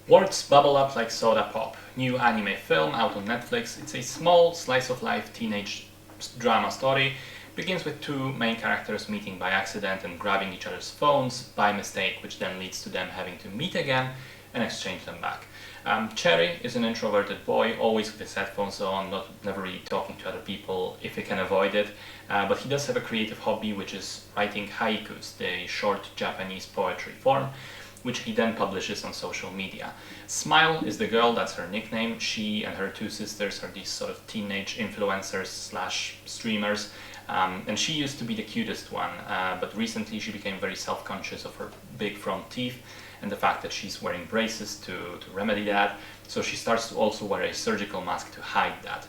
Words bubble up like soda pop. New anime film out on Netflix. It's a small slice of life teenage drama story. Begins with two main characters meeting by accident and grabbing each other's phones by mistake, which then leads to them having to meet again and exchange them back. Cherry is an introverted boy, always with his headphones on, never really talking to other people if he can avoid it. But he does have a creative hobby, which is writing haikus, the short Japanese poetry form, which he then publishes on social media. Smile is the girl, that's her nickname. She and her two sisters are these sort of teenage influencers slash streamers. And she used to be the cutest one, but recently she became very self-conscious of her big front teeth and the fact that she's wearing braces to remedy that. So she starts to also wear a surgical mask to hide that.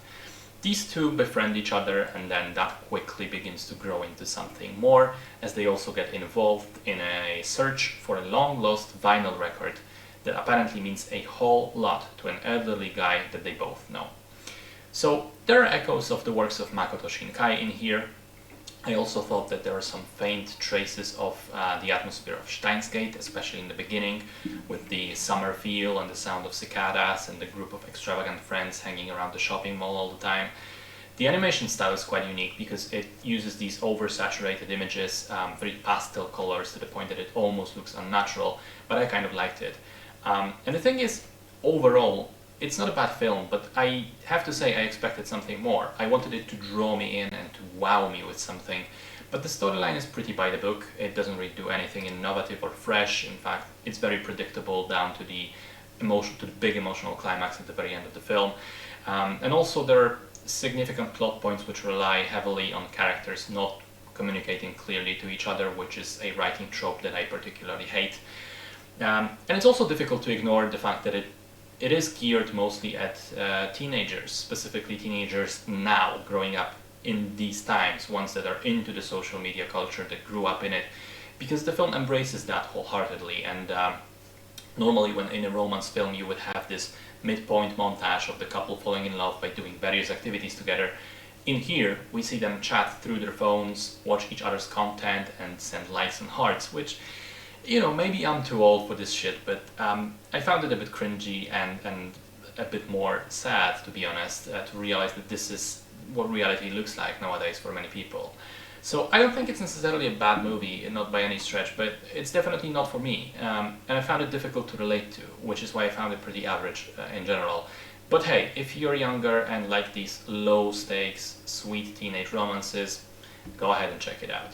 These two befriend each other, and then that quickly begins to grow into something more as they also get involved in a search for a long-lost vinyl record that apparently means a whole lot to an elderly guy that they both know. So there are echoes of the works of Makoto Shinkai in here. I also thought that there are some faint traces of the atmosphere of Steins Gate, especially in the beginning, with the summer feel and the sound of cicadas and the group of extravagant friends hanging around the shopping mall all the time. The animation style is quite unique because it uses these oversaturated images, very pastel colors to the point that it almost looks unnatural, but I kind of liked it. And the thing is, overall, it's not a bad film, but I have to say I expected something more. I wanted it to draw me in and to wow me with something. But the storyline is pretty by the book. It doesn't really do anything innovative or fresh. In fact, it's very predictable down to the big emotional climax at the very end of the film. And also there are significant plot points which rely heavily on characters not communicating clearly to each other, which is a writing trope that I particularly hate. And it's also difficult to ignore the fact that it is geared mostly at teenagers, specifically teenagers now, growing up in these times, ones that are into the social media culture, that grew up in it, because the film embraces that wholeheartedly. And normally when in a romance film you would have this midpoint montage of the couple falling in love by doing various activities together. In here, we see them chat through their phones, watch each other's content, and send likes and hearts, which, you know, maybe I'm too old for this shit, but I found it a bit cringy and a bit more sad, to be honest, to realize that this is what reality looks like nowadays for many people. So I don't think it's necessarily a bad movie, not by any stretch, but it's definitely not for me. And I found it difficult to relate to, which is why I found it pretty average in general. But hey, if you're younger and like these low-stakes, sweet teenage romances, go ahead and check it out.